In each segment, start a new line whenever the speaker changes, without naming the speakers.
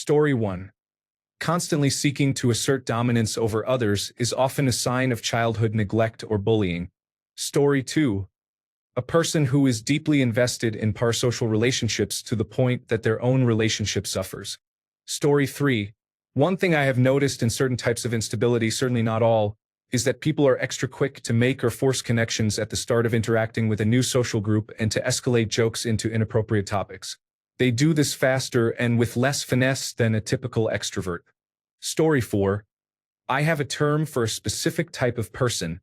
Story 1. Constantly seeking to assert dominance over others is often a sign of childhood neglect or bullying. Story 2. A person who is deeply invested in parasocial relationships to the point that their own relationship suffers. Story 3. One thing I have noticed in certain types of instability, certainly not all, is that people are extra quick to make or force connections at the start of interacting with a new social group and to escalate jokes into inappropriate topics. They do this faster and with less finesse than a typical extrovert. Story 4. I have a term for a specific type of person: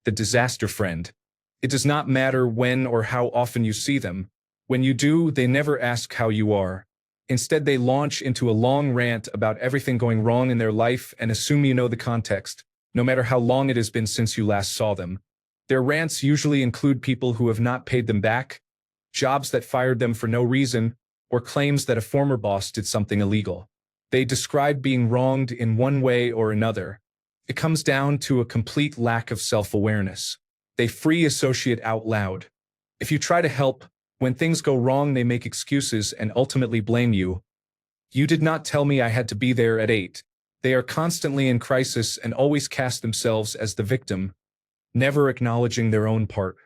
the disaster friend. It does not matter when or how often you see them. When you do, they never ask how you are. Instead, they launch into a long rant about everything going wrong in their life and assume you know the context, no matter how long it has been since you last saw them. Their rants usually include people who have not paid them back, jobs that fired them for no reason, or claims that a former boss did something illegal. They describe being wronged in one way or another. It comes down to a complete lack of self-awareness. They free associate out loud. If you try to help, when things go wrong they make excuses and ultimately blame you. You did not tell me I had to be there at 8. They are constantly in crisis and always cast themselves as the victim, never acknowledging their own part.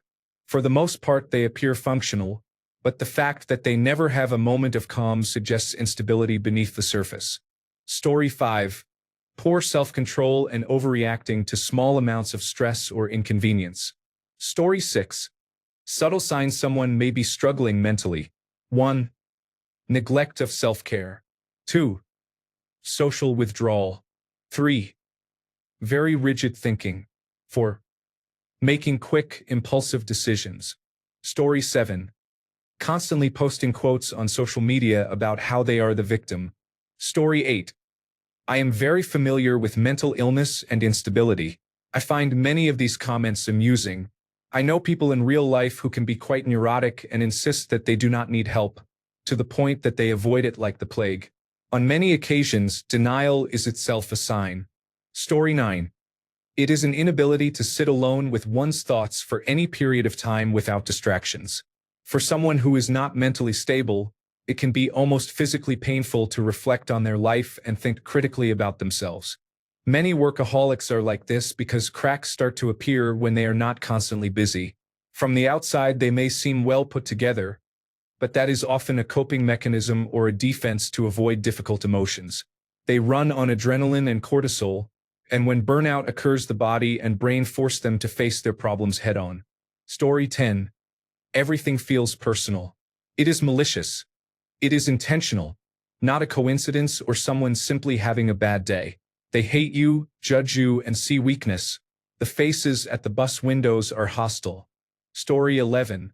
For the most part they appear functional, but the fact that they never have a moment of calm suggests instability beneath the surface. Story 5. Poor self-control and overreacting to small amounts of stress or inconvenience. Story 6. Subtle signs someone may be struggling mentally. 1. Neglect of self-care. 2. Social withdrawal. 3. Very rigid thinking. 4. Making quick, impulsive decisions. Story 7. Constantly posting quotes on social media about how they are the victim. Story 8. I am very familiar with mental illness and instability. I find many of these comments amusing. I know people in real life who can be quite neurotic and insist that they do not need help, to the point that they avoid it like the plague. On many occasions, denial is itself a sign. Story 9. It is an inability to sit alone with one's thoughts for any period of time without distractions. For someone who is not mentally stable, it can be almost physically painful to reflect on their life and think critically about themselves. Many workaholics are like this because cracks start to appear when they are not constantly busy. From the outside, they may seem well put together, but that is often a coping mechanism or a defense to avoid difficult emotions. They run on adrenaline and cortisol, and when burnout occurs, the body and brain force them to face their problems head-on. Story 10. Everything feels personal. It is malicious. It is intentional, not a coincidence or someone simply having a bad day. They hate you, judge you, and see weakness. The faces at the bus windows are hostile. Story 11.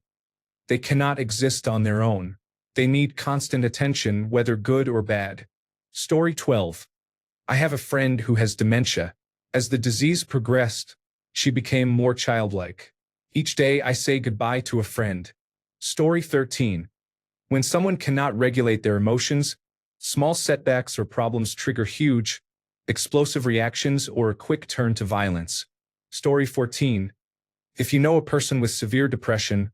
They cannot exist on their own. They need constant attention, whether good or bad. Story 12. I have a friend who has dementia. As the disease progressed, she became more childlike. Each day I say goodbye to a friend. Story 13. When someone cannot regulate their emotions, small setbacks or problems trigger huge, explosive reactions or a quick turn to violence. Story 14. If you know a person with severe depression,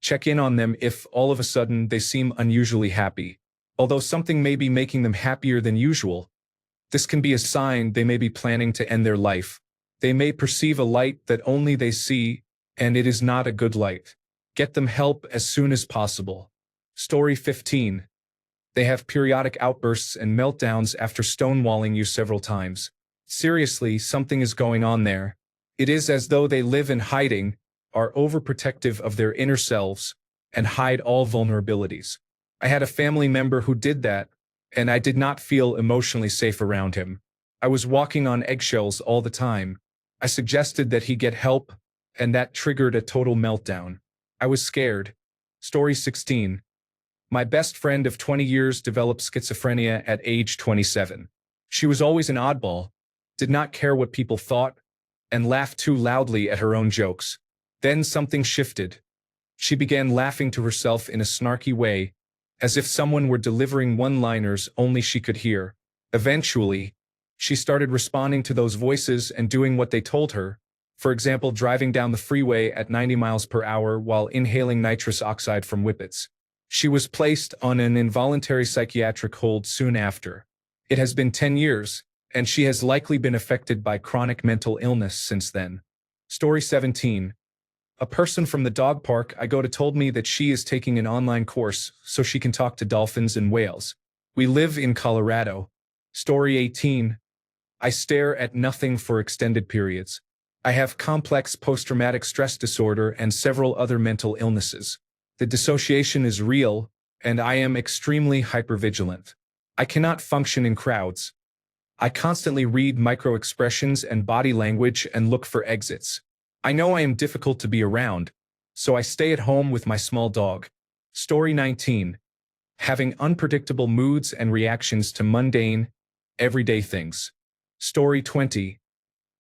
check in on them if, all of a sudden, they seem unusually happy. Although something may be making them happier than usual, this can be a sign they may be planning to end their life. They may perceive a light that only they see, and it is not a good light. Get them help as soon as possible. Story 15. They have periodic outbursts and meltdowns after stonewalling you several times. Seriously, something is going on there. It is as though they live in hiding, are overprotective of their inner selves, and hide all vulnerabilities. I had a family member who did that, and I did not feel emotionally safe around him. I was walking on eggshells all the time. I suggested that he get help, and that triggered a total meltdown. I was scared. Story 16. My best friend of 20 years developed schizophrenia at age 27. She was always an oddball, did not care what people thought, and laughed too loudly at her own jokes. Then something shifted. She began laughing to herself in a snarky way, as if someone were delivering one-liners only she could hear. Eventually, she started responding to those voices and doing what they told her, for example, driving down the freeway at 90 miles per hour while inhaling nitrous oxide from whippets. She was placed on an involuntary psychiatric hold soon after. It has been 10 years, and she has likely been affected by chronic mental illness since then. Story 17. A person from the dog park I go to told me that she is taking an online course so she can talk to dolphins and whales. We live in Colorado. Story 18. I stare at nothing for extended periods. I have complex post-traumatic stress disorder and several other mental illnesses. The dissociation is real, and I am extremely hypervigilant. I cannot function in crowds. I constantly read micro-expressions and body language and look for exits. I know I am difficult to be around, so I stay at home with my small dog. Story 19. Having unpredictable moods and reactions to mundane, everyday things. Story 20.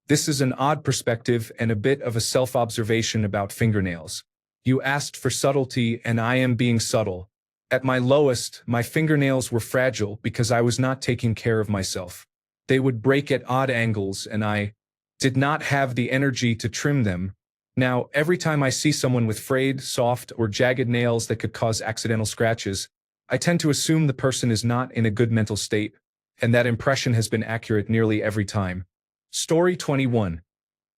This is an odd perspective and a bit of a self-observation about fingernails. You asked for subtlety, and I am being subtle. At my lowest, my fingernails were fragile because I was not taking care of myself. They would break at odd angles, and I did not have the energy to trim them. Now, every time I see someone with frayed, soft, or jagged nails that could cause accidental scratches, I tend to assume the person is not in a good mental state, and that impression has been accurate nearly every time. Story 21.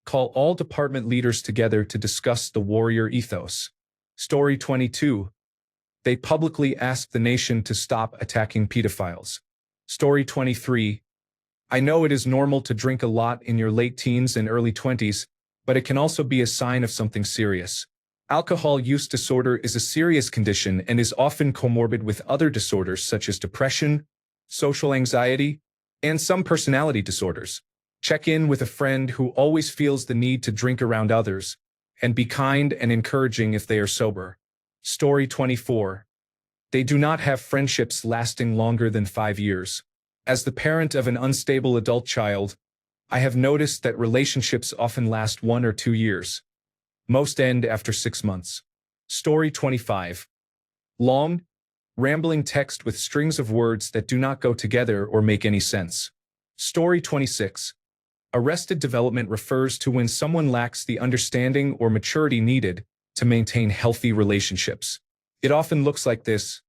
Call all department leaders together to discuss the warrior ethos. Story 22. They publicly asked the nation to stop attacking pedophiles. Story 23. I know it is normal to drink a lot in your late teens and early 20s, but it can also be a sign of something serious. Alcohol use disorder is a serious condition and is often comorbid with other disorders such as depression, social anxiety, and some personality disorders. Check in with a friend who always feels the need to drink around others, and be kind and encouraging if they are sober. Story 24. They do not have friendships lasting longer than 5 years. As the parent of an unstable adult child, I have noticed that relationships often last 1 or 2 years. Most end after 6 months. Story 25. Long, rambling text with strings of words that do not go together or make any sense. Story 26. Arrested development refers to when someone lacks the understanding or maturity needed to maintain healthy relationships. It often looks like this.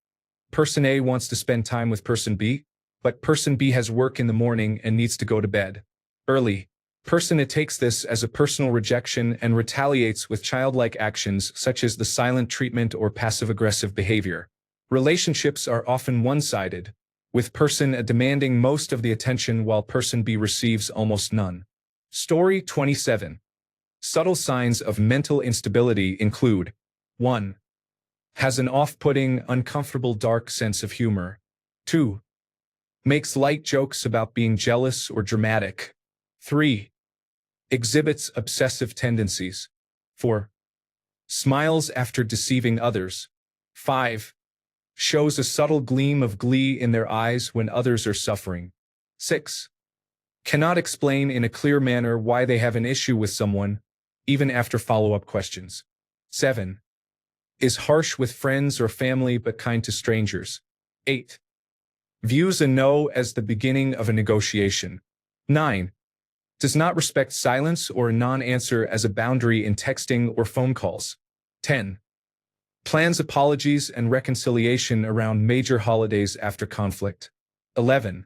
Person A wants to spend time with person B, but person B has work in the morning and needs to go to bed early. Person A takes this as a personal rejection and retaliates with childlike actions such as the silent treatment or passive-aggressive behavior. Relationships are often one-sided, with person A demanding most of the attention while person B receives almost none. Story 27. Subtle signs of mental instability include 1. Has an off-putting, uncomfortable dark sense of humor. 2. Makes light jokes about being jealous or dramatic. 3. Exhibits obsessive tendencies. 4. Smiles after deceiving others. 5. Shows a subtle gleam of glee in their eyes when others are suffering. 6. Cannot explain in a clear manner why they have an issue with someone, even after follow-up questions. 7. Is harsh with friends or family but kind to strangers. 8. Views a no as the beginning of a negotiation. 9. Does not respect silence or a non-answer as a boundary in texting or phone calls. 10. Plans apologies and reconciliation around major holidays after conflict. 11.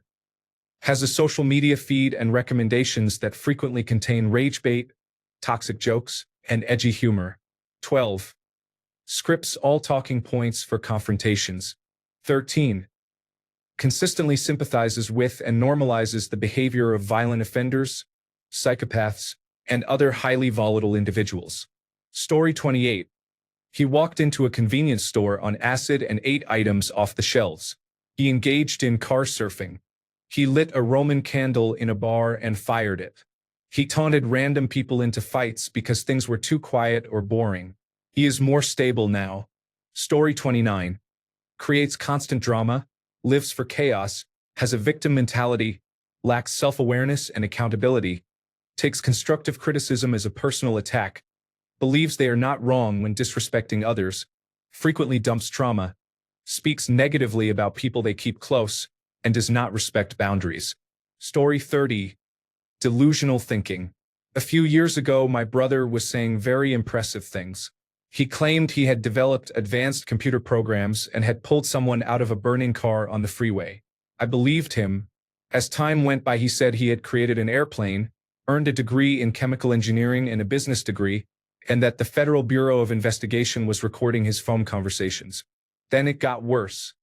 Has a social media feed and recommendations that frequently contain rage bait, toxic jokes, and edgy humor. 12. Scripts all talking points for confrontations. 13. Consistently sympathizes with and normalizes the behavior of violent offenders, psychopaths, and other highly volatile individuals. Story 28. He walked into a convenience store on acid and ate items off the shelves. He engaged in car surfing. He lit a Roman candle in a bar and fired it. He taunted random people into fights because things were too quiet or boring. He is more stable now. Story 29. Creates constant drama, lives for chaos, has a victim mentality, lacks self-awareness and accountability, takes constructive criticism as a personal attack, believes they are not wrong when disrespecting others, frequently dumps trauma, speaks negatively about people they keep close, and does not respect boundaries. Story 30. Delusional thinking. A few years ago, my brother was saying very impressive things. He claimed he had developed advanced computer programs and had pulled someone out of a burning car on the freeway. I believed him, As time went by, he said he had created an airplane, earned a degree in chemical engineering and a business degree, and that the Federal Bureau of Investigation was recording his phone conversations. Then it got worse.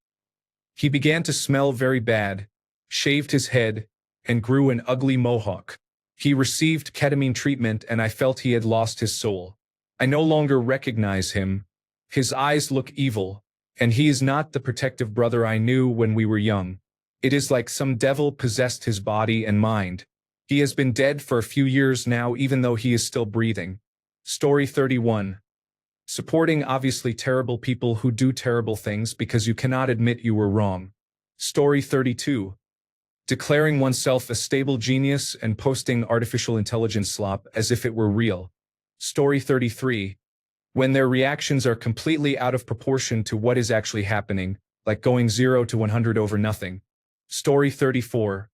He began to smell very bad, shaved his head, and grew an ugly mohawk. He received ketamine treatment, and I felt he had lost his soul. I no longer recognize him. His eyes look evil, and he is not the protective brother I knew when we were young. It is like some devil possessed his body and mind. He has been dead for a few years now, even though he is still breathing. Story 31. Supporting obviously terrible people who do terrible things because you cannot admit you were wrong. Story 32. Declaring oneself a stable genius and posting artificial intelligence slop as if it were real. Story 33. When their reactions are completely out of proportion to what is actually happening, like going 0 to 100 over nothing. Story 34.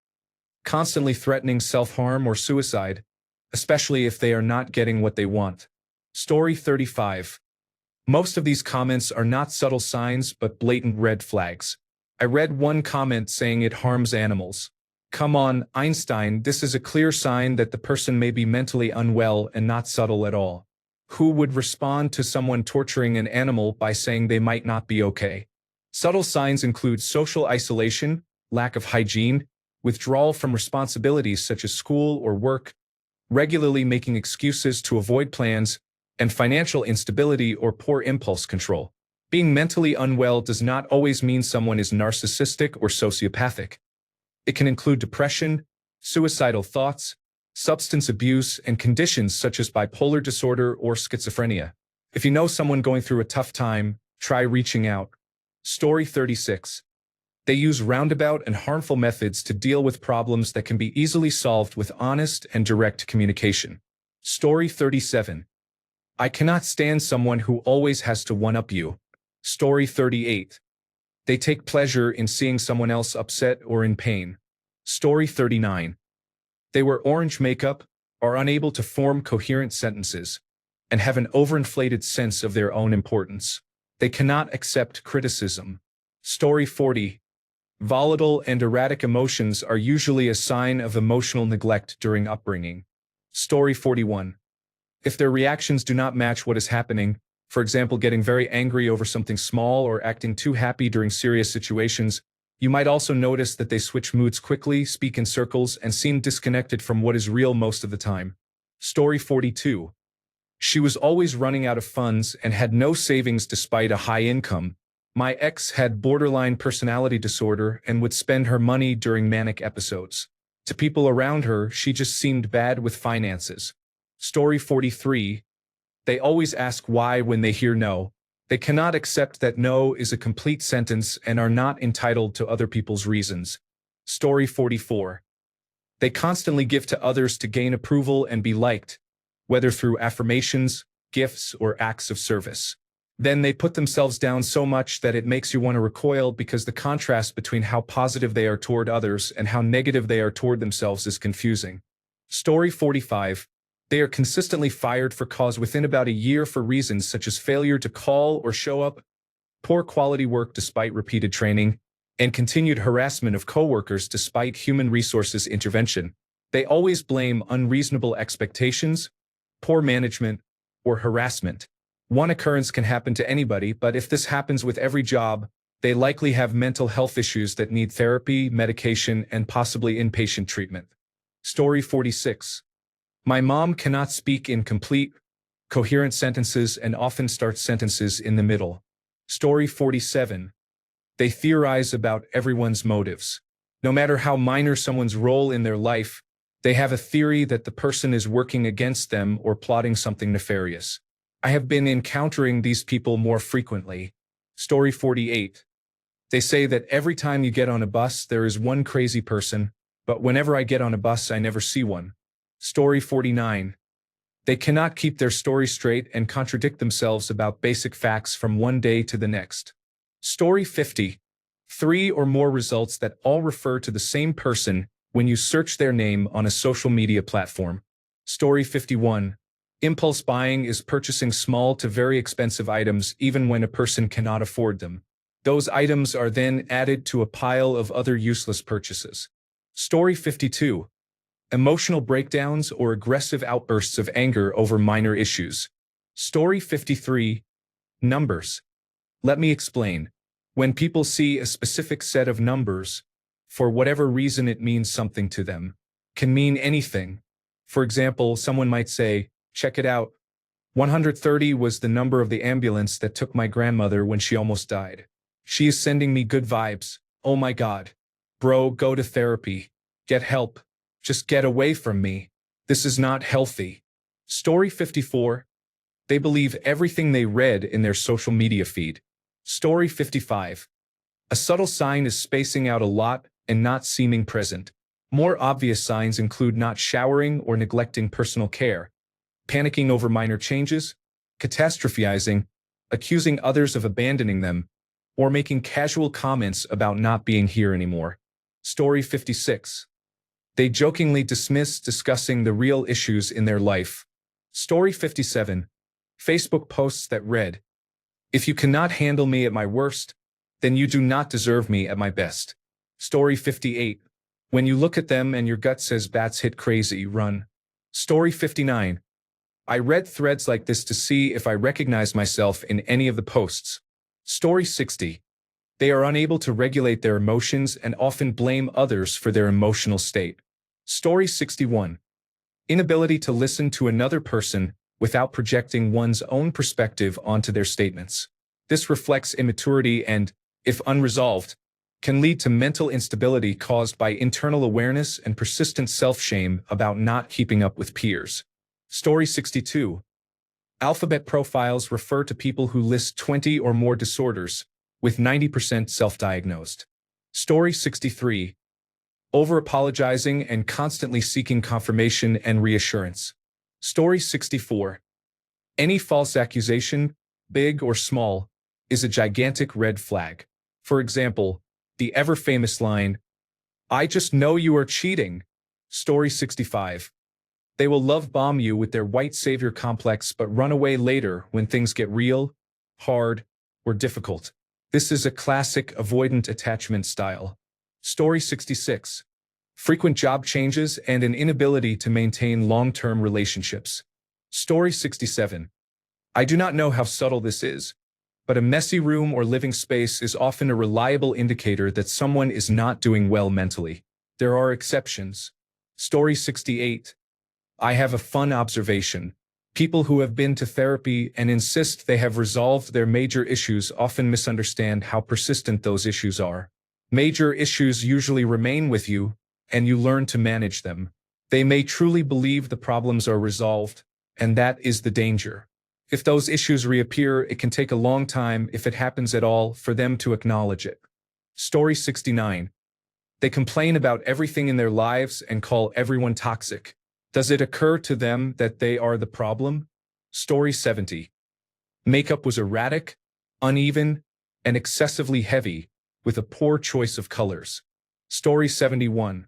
Constantly threatening self-harm or suicide, especially if they are not getting what they want. Story 35. Most of these comments are not subtle signs but blatant red flags. I read one comment saying it harms animals. Come on, Einstein, this is a clear sign that the person may be mentally unwell and not subtle at all. Who would respond to someone torturing an animal by saying they might not be okay? Subtle signs include social isolation, lack of hygiene, withdrawal from responsibilities such as school or work, regularly making excuses to avoid plans, and financial instability or poor impulse control. Being mentally unwell does not always mean someone is narcissistic or sociopathic. It can include depression, suicidal thoughts, substance abuse, and conditions such as bipolar disorder or schizophrenia. If you know someone going through a tough time, try reaching out. Story 36. They use roundabout and harmful methods to deal with problems that can be easily solved with honest and direct communication. Story 37. I cannot stand someone who always has to one-up you. Story 38. They take pleasure in seeing someone else upset or in pain. Story 39. They wear orange makeup, are unable to form coherent sentences, and have an overinflated sense of their own importance. They cannot accept criticism. Story 40. Volatile and erratic emotions are usually a sign of emotional neglect during upbringing. Story 41. If their reactions do not match what is happening, for example getting very angry over something small or acting too happy during serious situations, you might also notice that they switch moods quickly, speak in circles, and seem disconnected from what is real most of the time. Story 42. She was always running out of funds and had no savings despite a high income. My ex had borderline personality disorder and would spend her money during manic episodes. To people around her, she just seemed bad with finances. Story 43. They always ask why when they hear no. They cannot accept that no is a complete sentence and are not entitled to other people's reasons. Story 44. They constantly give to others to gain approval and be liked, whether through affirmations, gifts, or acts of service. Then they put themselves down so much that it makes you want to recoil because the contrast between how positive they are toward others and how negative they are toward themselves is confusing. Story 45. They are consistently fired for cause within about a year for reasons such as failure to call or show up, poor quality work despite repeated training, and continued harassment of coworkers despite human resources intervention. They always blame unreasonable expectations, poor management, or harassment. One occurrence can happen to anybody, but if this happens with every job, they likely have mental health issues that need therapy, medication, and possibly inpatient treatment. Story 46. My mom cannot speak in complete, coherent sentences and often starts sentences in the middle. Story 47. They theorize about everyone's motives. No matter how minor someone's role in their life, they have a theory that the person is working against them or plotting something nefarious. I have been encountering these people more frequently. Story 48. They say that every time you get on a bus, there is one crazy person, but whenever I get on a bus, I never see one. Story 49. They cannot keep their story straight and contradict themselves about basic facts from one day to the next. Story 50. 3 or more results that all refer to the same person when you search their name on a social media platform. Story 51. Impulse buying is purchasing small to very expensive items even when a person cannot afford them. Those items are then added to a pile of other useless purchases. Story 52. Emotional breakdowns or aggressive outbursts of anger over minor issues. Story 53. Numbers. Let me explain. When people see a specific set of numbers, for whatever reason it means something to them. Can mean anything. For example, someone might say, check it out. 130 was the number of the ambulance that took my grandmother when she almost died. She is sending me good vibes. Oh my God. Bro, go to therapy. Get help. Just get away from me. This is not healthy. Story 54. They believe everything they read in their social media feed. Story 55. A subtle sign is spacing out a lot and not seeming present. More obvious signs include not showering or neglecting personal care, panicking over minor changes, catastrophizing, accusing others of abandoning them, or making casual comments about not being here anymore. Story 56. They jokingly dismiss discussing the real issues in their life. Story 57. Facebook posts that read, if you cannot handle me at my worst, then you do not deserve me at my best. Story 58. When you look at them and your gut says bats hit crazy, run. Story 59. I read threads like this to see if I recognize myself in any of the posts. Story 60. They are unable to regulate their emotions and often blame others for their emotional state. Story 61. Inability to listen to another person without projecting one's own perspective onto their statements. This reflects immaturity and, if unresolved, can lead to mental instability caused by internal awareness and persistent self-shame about not keeping up with peers. Story 62. Alphabet profiles refer to people who list 20 or more disorders, with 90% self-diagnosed. Story 63. Over-apologizing and constantly seeking confirmation and reassurance. Story 64. Any false accusation, big or small, is a gigantic red flag. For example, the ever-famous line, I just know you are cheating. Story 65. They will love bomb you with their white savior complex but run away later when things get real, hard, or difficult. This is a classic avoidant attachment style. Story 66. Frequent job changes and an inability to maintain long-term relationships. Story 67. I do not know how subtle this is, but a messy room or living space is often a reliable indicator that someone is not doing well mentally. There are exceptions. Story 68. I have a fun observation. People who have been to therapy and insist they have resolved their major issues often misunderstand how persistent those issues are. Major issues usually remain with you, and you learn to manage them. They may truly believe the problems are resolved, and that is the danger. If those issues reappear, it can take a long time, if it happens at all, for them to acknowledge it. Story 69. They complain about everything in their lives and call everyone toxic. Does it occur to them that they are the problem? Story 70. Makeup was erratic, uneven, and excessively heavy, with a poor choice of colors. Story 71.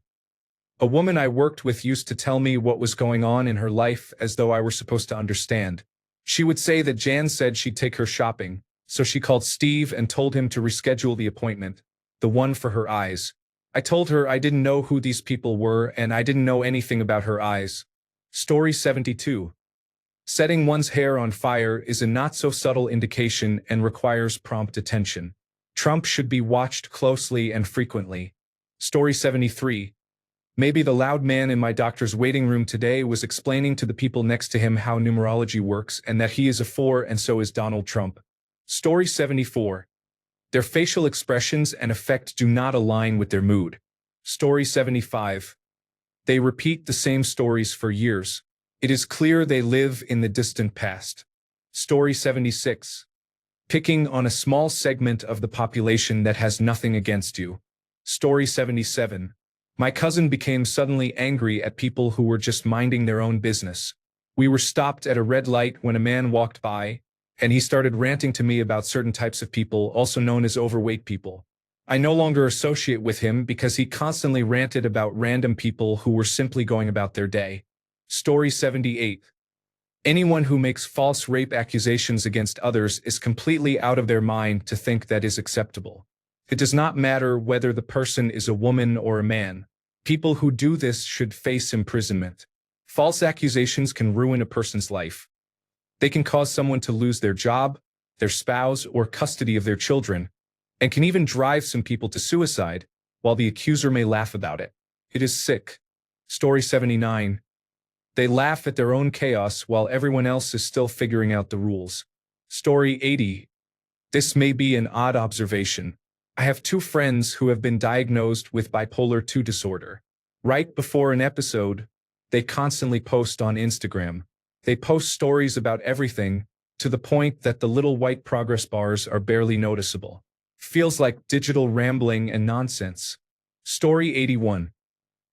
A woman I worked with used to tell me what was going on in her life as though I were supposed to understand. She would say that Jan said she'd take her shopping, so she called Steve and told him to reschedule the appointment, the one for her eyes. I told her I didn't know who these people were and I didn't know anything about her eyes. Story 72. Setting one's hair on fire is a not-so-subtle indication and requires prompt attention. Trump should be watched closely and frequently. Story 73. Maybe the loud man in my doctor's waiting room today was explaining to the people next to him how numerology works and that he is a 4 and so is Donald Trump. Story 74. Their facial expressions and effect do not align with their mood. Story 75. They repeat the same stories for years. It is clear they live in the distant past. Story 76. Picking on a small segment of the population that has nothing against you. Story 77. My cousin became suddenly angry at people who were just minding their own business. We were stopped at a red light when a man walked by, and he started ranting to me about certain types of people, also known as overweight people. I no longer associate with him because he constantly ranted about random people who were simply going about their day. Story 78. Anyone who makes false rape accusations against others is completely out of their mind to think that is acceptable. It does not matter whether the person is a woman or a man. People who do this should face imprisonment. False accusations can ruin a person's life. They can cause someone to lose their job, their spouse, or custody of their children, and can even drive some people to suicide, while the accuser may laugh about it. It is sick. Story 79. They laugh at their own chaos while everyone else is still figuring out the rules. Story 80. This may be an odd observation. I have two friends who have been diagnosed with bipolar 2 disorder. Right before an episode, they constantly post on Instagram. They post stories about everything, to the point that the little white progress bars are barely noticeable. Feels like digital rambling and nonsense. Story 81.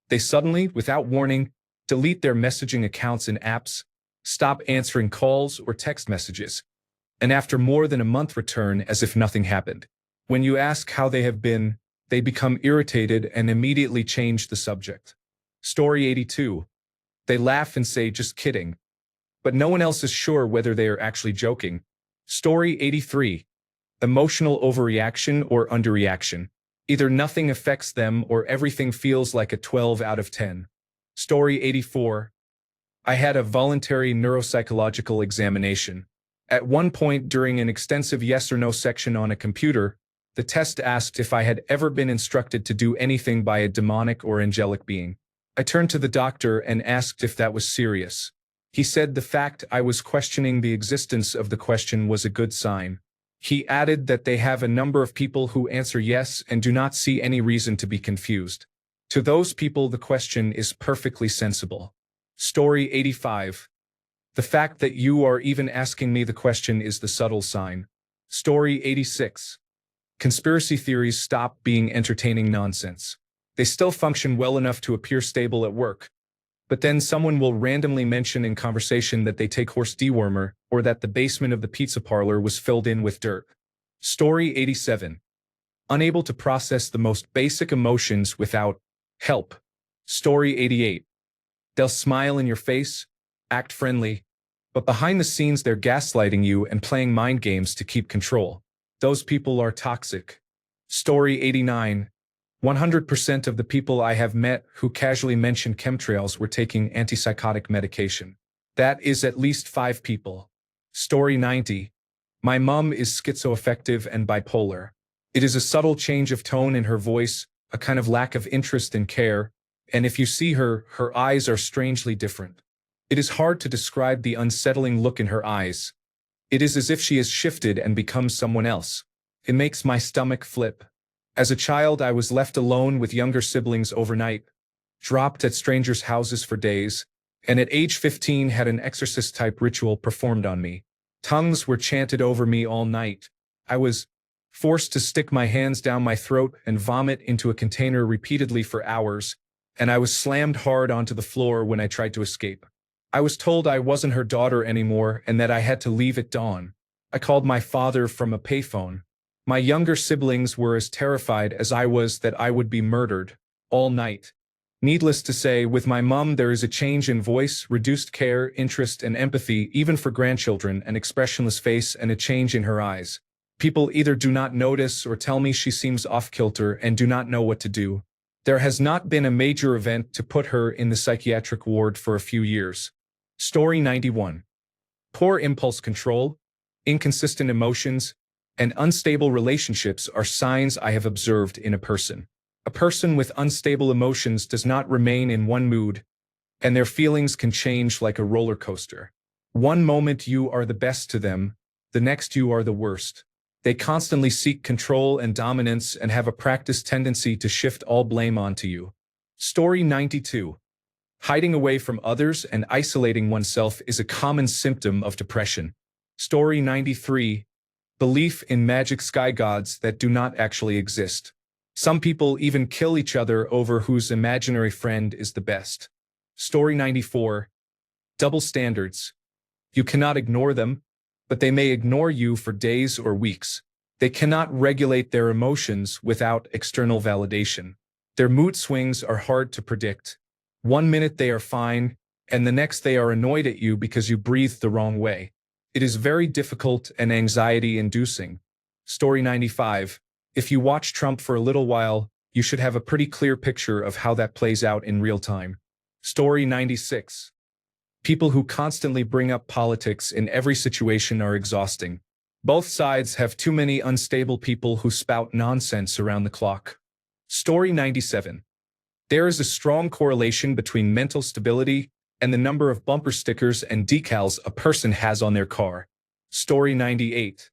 They suddenly, without warning, delete their messaging accounts and apps, stop answering calls or text messages, and after more than a month return as if nothing happened. When you ask how they have been, they become irritated and immediately change the subject. Story 82. They laugh and say, "Just kidding." But no one else is sure whether they are actually joking. Story 83. Emotional overreaction or underreaction. Either nothing affects them or everything feels like a 12 out of 10. Story 84. I had a voluntary neuropsychological examination. At one point during an extensive yes or no section on a computer, the test asked if I had ever been instructed to do anything by a demonic or angelic being. I turned to the doctor and asked if that was serious. He said the fact I was questioning the existence of the question was a good sign. He added that they have a number of people who answer yes and do not see any reason to be confused. To those people, the question is perfectly sensible. Story 85. The fact that you are even asking me the question is the subtle sign. Story 86. Conspiracy theories stop being entertaining nonsense. They still function well enough to appear stable at work. But then someone will randomly mention in conversation that they take horse dewormer or that the basement of the pizza parlor was filled in with dirt. Story 87. Unable to process the most basic emotions without help. Story 88. They'll smile in your face, act friendly, but behind the scenes they're gaslighting you and playing mind games to keep control. Those people are toxic. Story 89. 100% of the people I have met who casually mention chemtrails were taking antipsychotic medication. That is at least 5 people. Story 90. My mom is schizoaffective and bipolar. It is a subtle change of tone in her voice, a kind of lack of interest and care, and if you see her, her eyes are strangely different. It is hard to describe the unsettling look in her eyes. It is as if she has shifted and become someone else. It makes my stomach flip. As a child, I was left alone with younger siblings overnight, dropped at strangers' houses for days, and at age 15 had an exorcist-type ritual performed on me. Tongues were chanted over me all night. I was forced to stick my hands down my throat and vomit into a container repeatedly for hours, and I was slammed hard onto the floor when I tried to escape. I was told I wasn't her daughter anymore and that I had to leave at dawn. I called my father from a payphone. My younger siblings were as terrified as I was that I would be murdered, all night. Needless to say, with my mom there is a change in voice, reduced care, interest, and empathy, even for grandchildren, an expressionless face, and a change in her eyes. People either do not notice or tell me she seems off-kilter and do not know what to do. There has not been a major event to put her in the psychiatric ward for a few years. Story 91. Poor impulse control, inconsistent emotions, and unstable relationships are signs I have observed in a person. A person with unstable emotions does not remain in one mood, and their feelings can change like a roller coaster. One moment you are the best to them, the next you are the worst. They constantly seek control and dominance and have a practiced tendency to shift all blame onto you. Story 92. Hiding away from others and isolating oneself is a common symptom of depression. Story 93. Belief in magic sky gods that do not actually exist. Some people even kill each other over whose imaginary friend is the best. Story 94. Double standards. You cannot ignore them, but they may ignore you for days or weeks. They cannot regulate their emotions without external validation. Their mood swings are hard to predict. One minute they are fine, and the next they are annoyed at you because you breathed the wrong way. It is very difficult and anxiety-inducing. Story 95. If you watch Trump for a little while, you should have a pretty clear picture of how that plays out in real time. Story 96. People who constantly bring up politics in every situation are exhausting. Both sides have too many unstable people who spout nonsense around the clock. Story 97. There is a strong correlation between mental stability and the number of bumper stickers and decals a person has on their car. Story 98.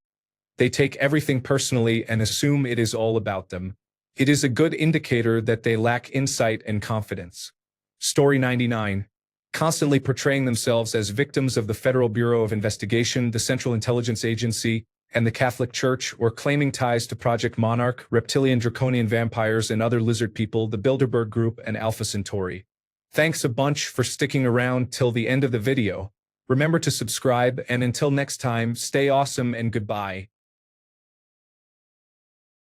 They take everything personally and assume it is all about them. It is a good indicator that they lack insight and confidence. Story 99. Constantly portraying themselves as victims of the Federal Bureau of Investigation, the Central Intelligence Agency, and the Catholic Church, or claiming ties to Project Monarch, reptilian draconian vampires and other lizard people, the Bilderberg Group, and Alpha Centauri. Thanks a bunch for sticking around till the end of the video. Remember to subscribe, and until next time, stay awesome and goodbye.